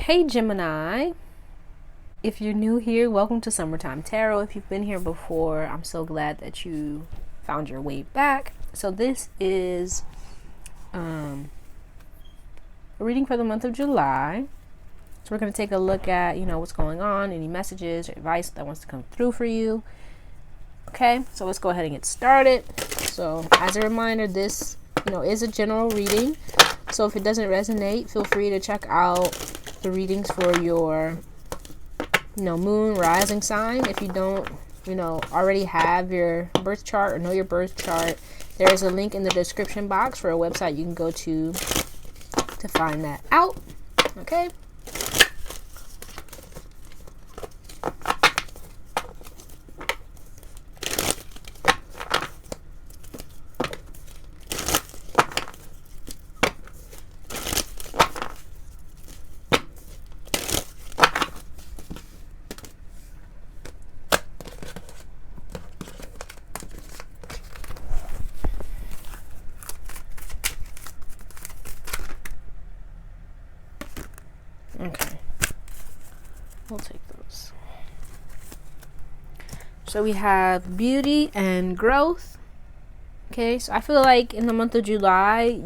Hey Gemini, if you're new here, welcome to Summertime Tarot. If you've been here before, I'm so glad that you found your way back. So this is a reading for the month of July. So we're going to take a look at, what's going on, any messages or advice that wants to come through for you. Okay, so let's go ahead and get started. So as a reminder, this, is a general reading. So if it doesn't resonate, feel free to check out the readings for your, moon, rising sign. If you don't, already have your birth chart or know your birth chart, there is a link in the description box for a website you can go to find that out. Okay. Okay, we'll take those. So we have beauty and growth. Okay, so I feel like in the month of July,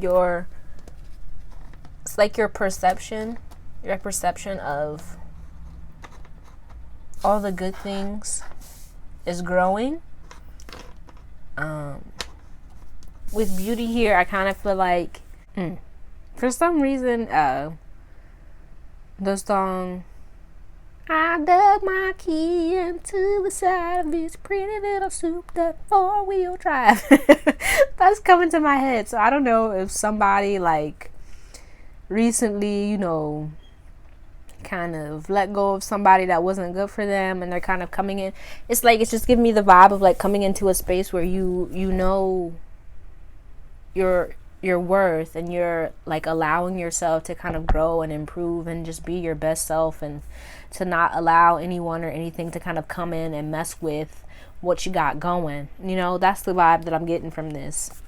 it's like your perception of all the good things is growing. With beauty here, I kind of feel like, for some reason, the song, I dug my key into the side of this pretty little souped up four-wheel drive. That's coming to my head. So I don't know if somebody like recently, kind of let go of somebody that wasn't good for them, and they're kind of coming in. It's just giving me the vibe of like coming into a space where you know your worth, and you're like allowing yourself to kind of grow and improve and just be your best self, and to not allow anyone or anything to kind of come in and mess with what you got going. That's the vibe that I'm getting from this.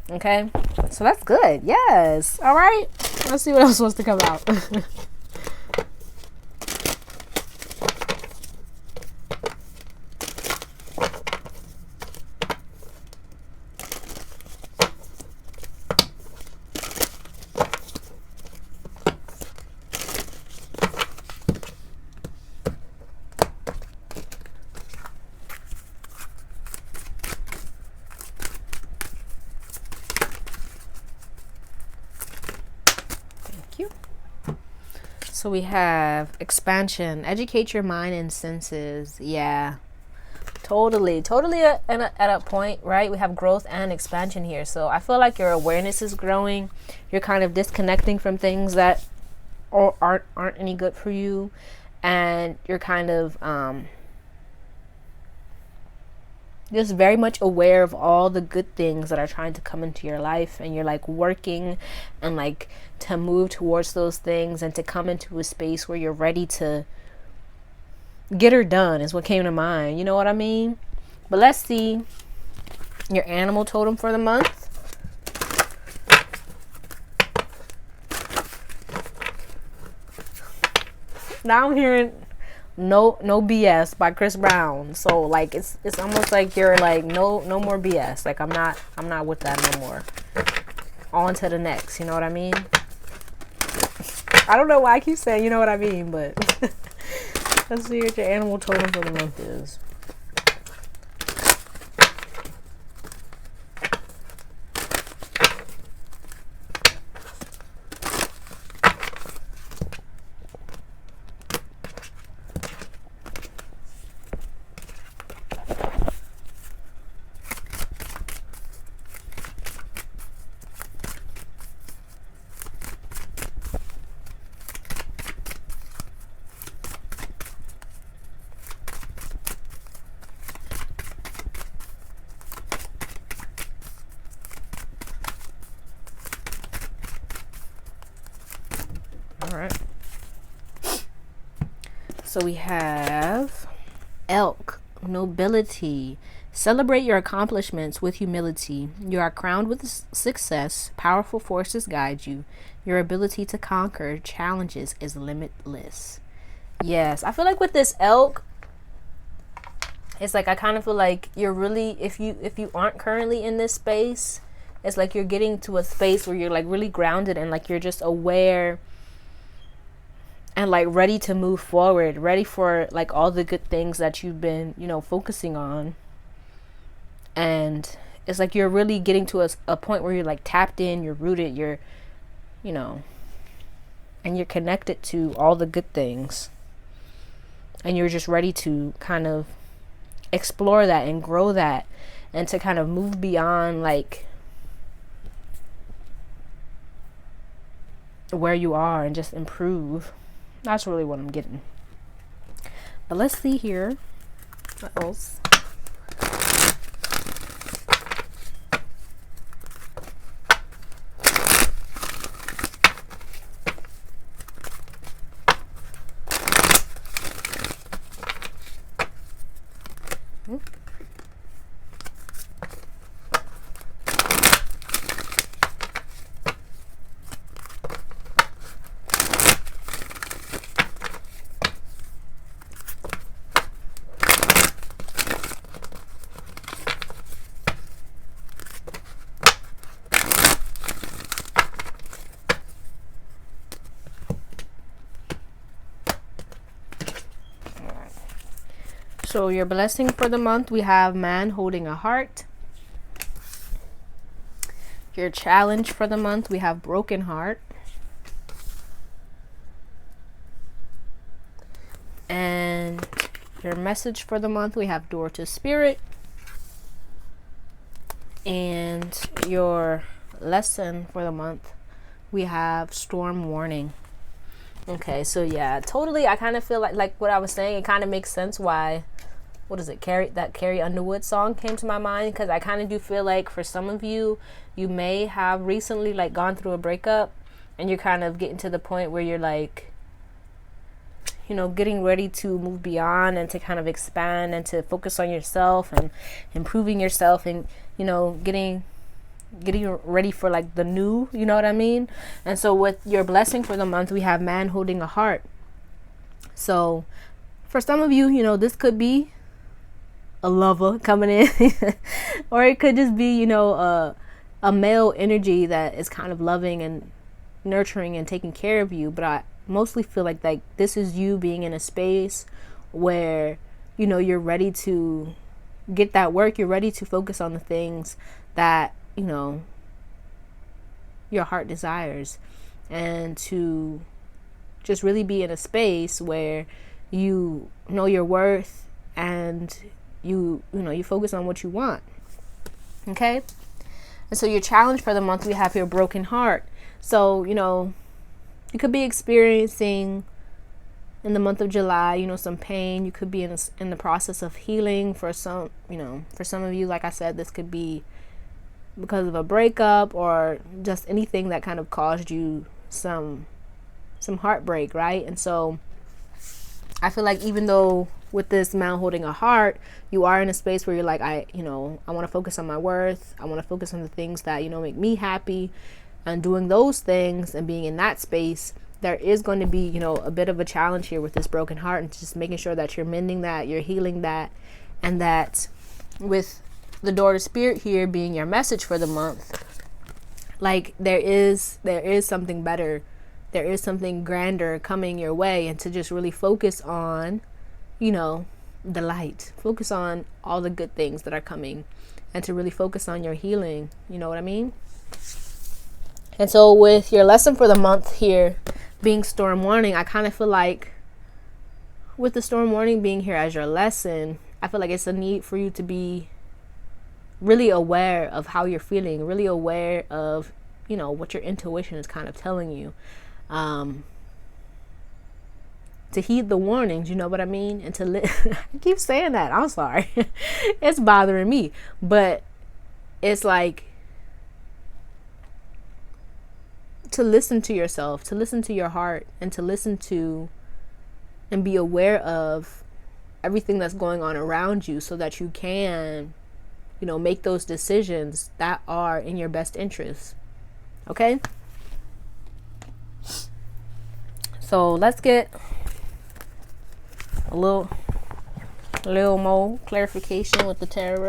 Okay, so that's good. Yes. All right, let's see what else wants to come out. So we have expansion, educate your mind and senses. Yeah, totally at a point, right? We have growth and expansion here. So I feel like your awareness is growing. You're kind of disconnecting from things that aren't any good for you, and you're kind of just very much aware of all the good things that are trying to come into your life, and you're like working and like to move towards those things and to come into a space where you're ready to get her done is what came to mind. You know what I mean? But let's see your animal totem for the month. Now I'm hearing no BS by Chris Brown. So like it's almost like you're like no more BS. Like I'm not with that no more. On to the next, you know what I mean? I don't know why I keep saying you know what I mean, but let's see what your animal totem for the month is. All right. So we have elk, nobility, Celebrate your accomplishments with humility. You are crowned with success. Powerful forces guide you. Your ability to conquer challenges is limitless. Yes, I feel like with this elk, it's like I kind of feel like you're really, if you aren't currently in this space, it's like you're getting to a space where you're like really grounded and like you're just aware and like ready to move forward, ready for like all the good things that you've been, focusing on. And it's like you're really getting to a point where you're like tapped in, you're rooted, you're, and you're connected to all the good things. And you're just ready to kind of explore that and grow that and to kind of move beyond like where you are and just improve. That's really what I'm getting. But let's see here. What else? So your blessing for the month, we have man holding a heart. Your challenge for the month, we have broken heart. And your message for the month, we have door to spirit. And your lesson for the month, we have storm warning. Okay, so yeah, totally. I kind of feel like what I was saying, it kind of makes sense why, Carrie Underwood song came to my mind, because I kind of do feel like for some of you, you may have recently like gone through a breakup and you're kind of getting to the point where you're like, getting ready to move beyond and to kind of expand and to focus on yourself and improving yourself and, getting ready for like the new, you know what I mean? And so with your blessing for the month, we have man holding a heart. So for some of you, this could be a lover coming in or it could just be, a male energy that is kind of loving and nurturing and taking care of you. But I mostly feel like this is you being in a space where, you're ready to get that work. You're ready to focus on the things that, your heart desires, and to just really be in a space where you know your worth and you focus on what you want. Okay. And so your challenge for the month, we have your broken heart. So, you could be experiencing in the month of July, some pain. You could be in the process of healing. For some, for some of you, like I said, this could be because of a breakup or just anything that kind of caused you some heartbreak, right? And so I feel like even though with this man holding a heart, you are in a space where you're like, I want to focus on my worth. I want to focus on the things that, make me happy, and doing those things and being in that space, there is going to be, a bit of a challenge here with this broken heart, and just making sure that you're mending that, you're healing that, and that with the door to spirit here being your message for the month, like there is something better, there is something grander coming your way, and to just really focus on, the light, focus on all the good things that are coming, and to really focus on your healing. You know what I mean? And so with your lesson for the month here being storm warning, I kind of feel like with the storm warning being here as your lesson, I feel like it's a need for you to be really aware of how you're feeling, really aware of, what your intuition is kind of telling you. To heed the warnings, you know what I mean? And to I keep saying that, I'm sorry. It's bothering me. But it's like to listen to yourself, to listen to your heart, and to listen to and be aware of everything that's going on around you, so that you can you know, make those decisions that are in your best interest. Okay? So let's get a little more clarification with the tarot.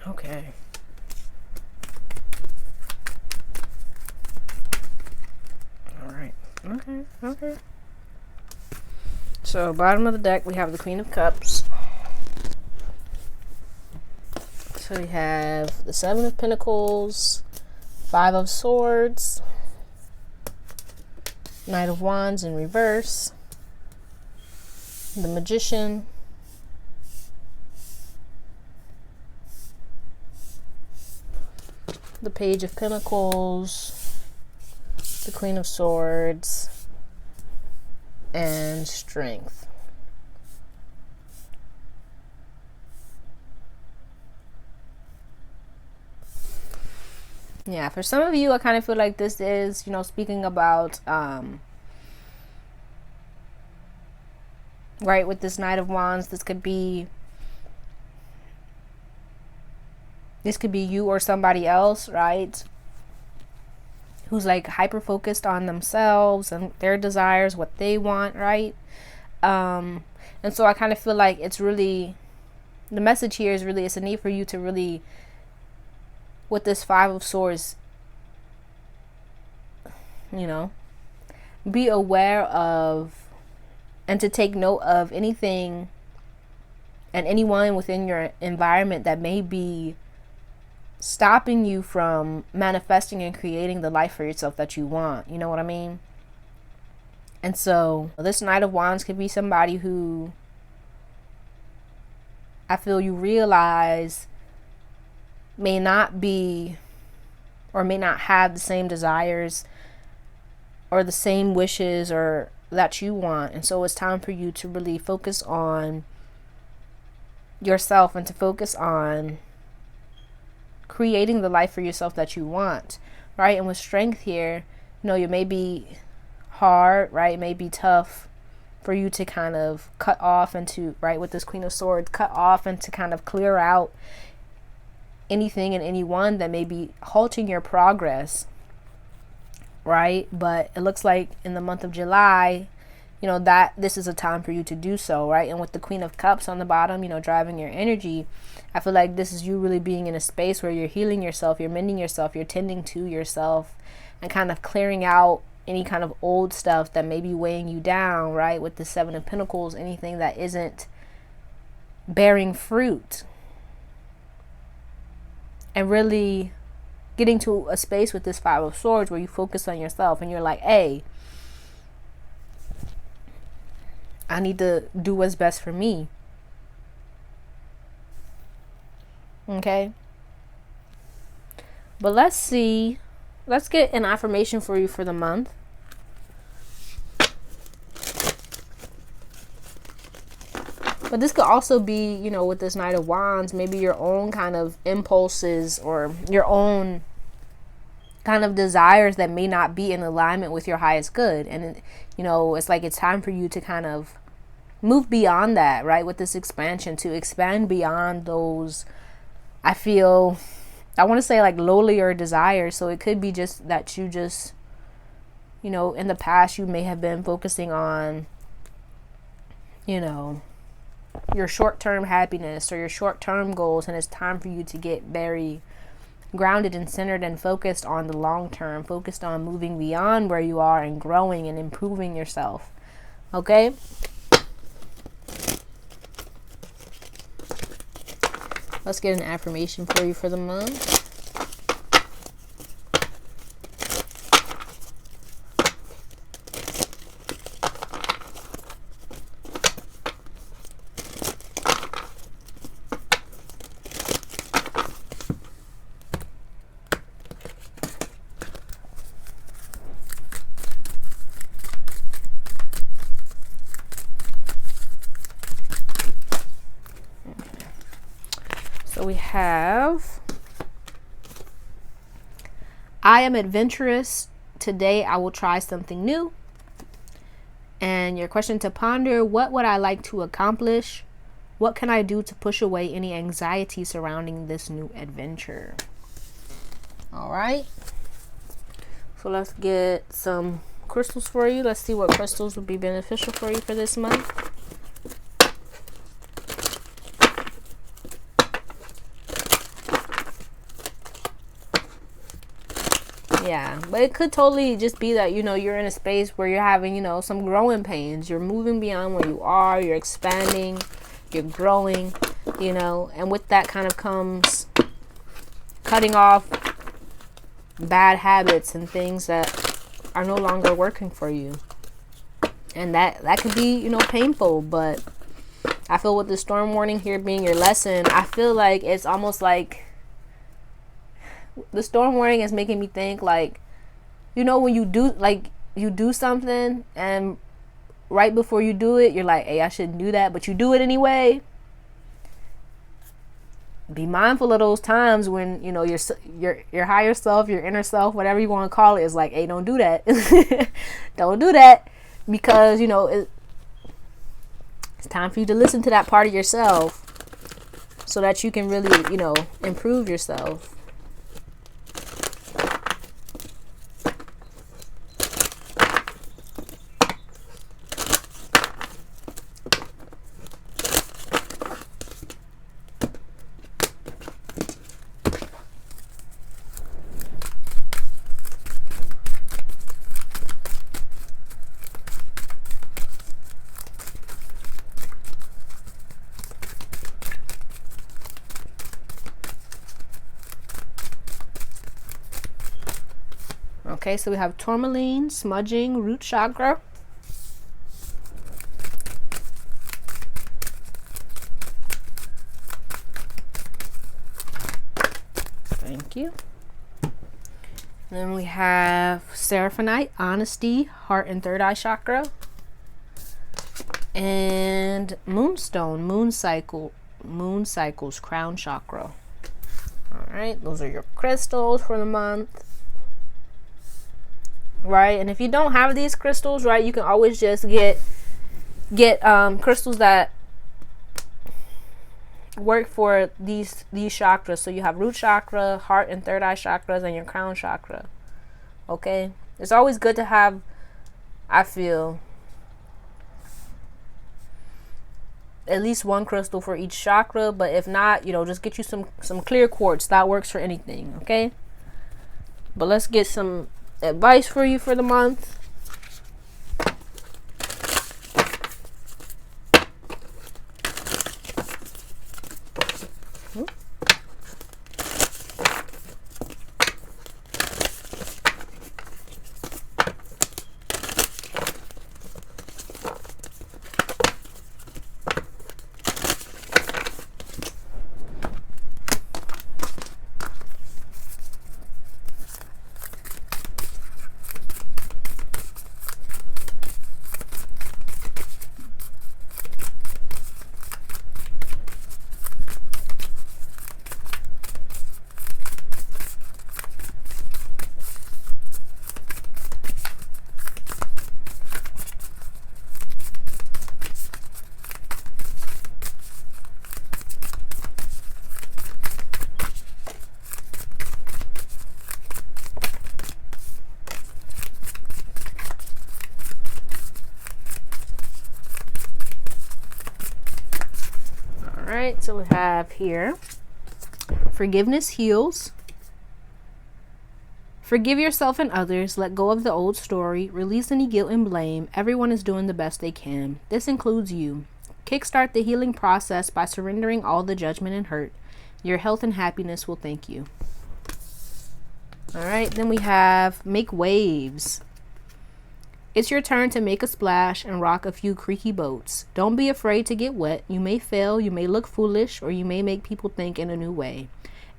Okay. All right. Okay. So, bottom of the deck, we have the Queen of Cups. So, we have the Seven of Pentacles, Five of Swords, Knight of Wands in reverse, the Magician, the Page of Pentacles, the Queen of Swords, and Strength. Yeah, for some of you, I kind of feel like this is, you know, speaking about, right, with this Knight of Wands, this could be you or somebody else, right? Who's like hyper focused on themselves and their desires, what they want, right? And so I kind of feel like it's really, the message here is really, it's a need for you to really, with this Five of Swords, you know, be aware of and to take note of anything and anyone within your environment that may be stopping you from manifesting and creating the life for yourself that you want. You know what I mean? And so this Knight of Wands could be somebody who I feel you realize may not be or may not have the same desires or the same wishes or that you want. And so it's time for you to really focus on yourself and to focus on creating the life for yourself that you want, right? And with Strength here, you know, it may be hard, right? It may be tough for you to kind of cut off and to, right, with this Queen of Swords, cut off and to kind of clear out anything and anyone that may be halting your progress, right? But it looks like in the month of July, you know, that this is a time for you to do so, right? And with the Queen of Cups on the bottom, you know, driving your energy, I feel like this is you really being in a space where you're healing yourself, you're mending yourself, you're tending to yourself and kind of clearing out any kind of old stuff that may be weighing you down, right? With the Seven of Pentacles, anything that isn't bearing fruit. And really getting to a space with this Five of Swords where you focus on yourself and you're like, hey, I need to do what's best for me. Okay? But let's see. Let's get an affirmation for you for the month. But this could also be, you know, with this Knight of Wands, maybe your own kind of impulses or your own kind of desires that may not be in alignment with your highest good. And, you know, it's like it's time for you to kind of move beyond that, right? With this expansion, to expand beyond those, I feel, I want to say like lowlier desires. So it could be just that you just, You know, in the past, you may have been focusing on, you know, your short-term happiness or your short-term goals, and it's time for you to get very grounded and centered and focused on the long term, focused on moving beyond where you are and growing and improving yourself. Okay? Let's get an affirmation for you for the month. So we have, I am adventurous. Today I will try something new. And your question to ponder, what would I like to accomplish? What can I do to push away any anxiety surrounding this new adventure? All right. So let's get some crystals for you. Let's see what crystals would be beneficial for you for this month. Yeah, but it could totally just be that, you know, you're in a space where you're having, you know, some growing pains. You're moving beyond where you are. You're expanding. You're growing, you know. And with that kind of comes cutting off bad habits and things that are no longer working for you. And that could be, you know, painful. But I feel with the storm warning here being your lesson, I feel like it's almost like the storm warning is making me think, like, you know, when you do something and right before you do it, you're like, hey, I shouldn't do that, but you do it anyway. Be mindful of those times when, you know, your higher self, your inner self, whatever you want to call it, is like, hey, don't do that. Don't do that, because, you know, it's time for you to listen to that part of yourself so that you can really, you know, improve yourself. Okay, so we have tourmaline, smudging, root chakra. Thank you. Then we have seraphonite, honesty, heart and third eye chakra. And moonstone, moon cycles, crown chakra. All right, those are your crystals for the month. Right, and if you don't have these crystals, right, you can always just get crystals that work for these chakras. So you have root chakra, heart and third eye chakras, and your crown chakra. Okay, it's always good to have, I feel, at least one crystal for each chakra. But if not, you know, just get you some clear quartz. That works for anything. Okay, but let's get some advice for you for the month. So we have here, forgiveness heals. Forgive yourself and others. Let go of the old story. Release any guilt and blame. Everyone is doing the best they can. This includes you. Kickstart the healing process by surrendering all the judgment and hurt. Your health and happiness will thank you. All right, then we have make waves. It's your turn to make a splash and rock a few creaky boats. Don't be afraid to get wet. You may fail, you may look foolish, or you may make people think in a new way.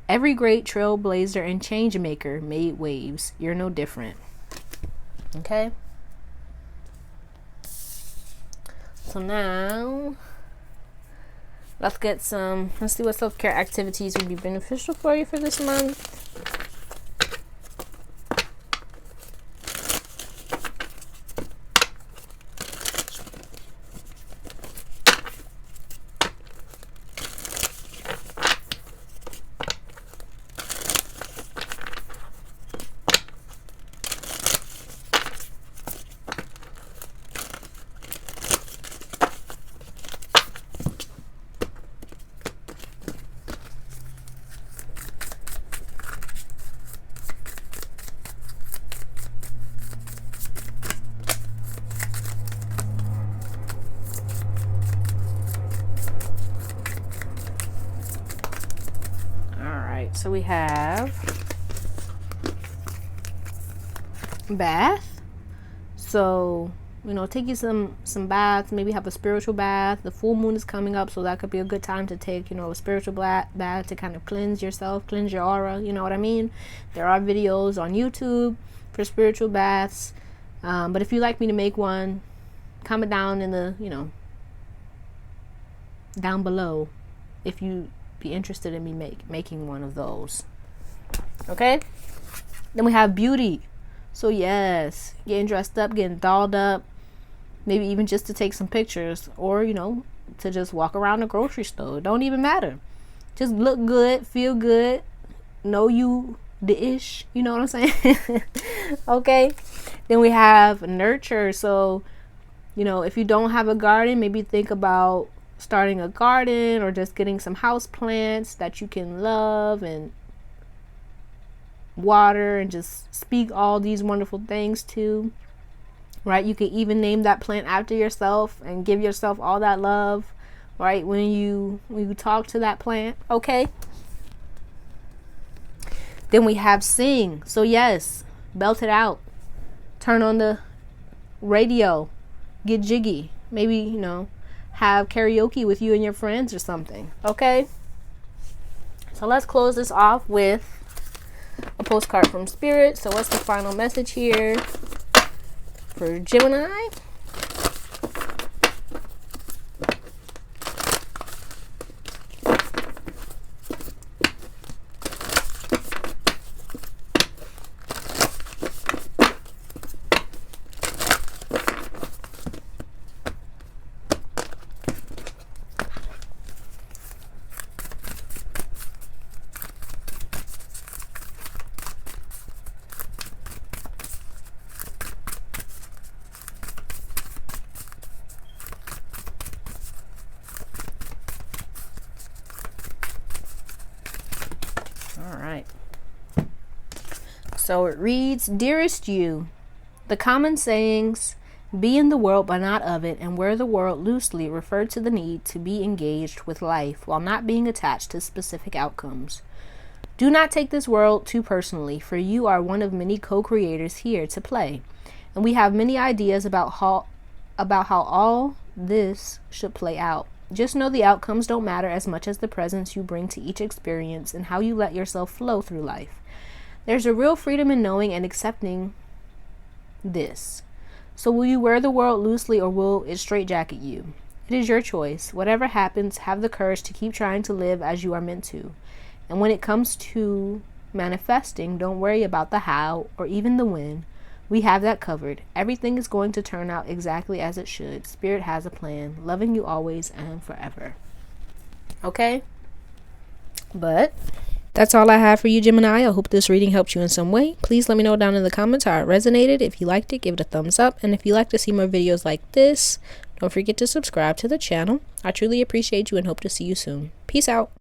Every great trailblazer and change maker made waves. You're no different. Okay. So now, let's see what self-care activities would be beneficial for you for this month. So we have bath. So, take you some baths, maybe have a spiritual bath. The full moon is coming up, so that could be a good time to take, a spiritual bath to kind of cleanse yourself, cleanse your aura, you know what I mean? There are videos on YouTube for spiritual baths. But if you'd like me to make one, comment down in the, down below if you be interested in me making one of those. Okay, then we have beauty. So yes, getting dressed up, getting dolled up, maybe even just to take some pictures, or to just walk around the grocery store. It don't even matter. Just look good, feel good, know you the ish, you know what I'm saying? Okay, then we have nurture. So if you don't have a garden, maybe think about starting a garden, or just getting some house plants that you can love and water and just speak all these wonderful things to, right? You can even name that plant after yourself and give yourself all that love, right? When you talk to that plant. Okay, then we have sing. So yes, belt it out, turn on the radio, get jiggy, maybe have karaoke with you and your friends or something. Okay, so let's close this off with a postcard from Spirit. So what's the final message here for Gemini? All right. So it reads, Dearest you, the common sayings, be in the world but not of it, and wear the world loosely, refer to the need to be engaged with life while not being attached to specific outcomes. Do not take this world too personally, for you are one of many co-creators here to play, and we have many ideas about how all this should play out. Just know the outcomes don't matter as much as the presence you bring to each experience and how you let yourself flow through life. There's a real freedom in knowing and accepting this. So will you wear the world loosely, or will it straitjacket you? It is your choice. Whatever happens, have the courage to keep trying to live as you are meant to. And when it comes to manifesting, don't worry about the how or even the when. We have that covered. Everything is going to turn out exactly as it should. Spirit has a plan. Loving you always and forever. Okay? But that's all I have for you, Gemini. I hope this reading helped you in some way. Please let me know down in the comments how it resonated. If you liked it, give it a thumbs up. And if you'd like to see more videos like this, don't forget to subscribe to the channel. I truly appreciate you and hope to see you soon. Peace out.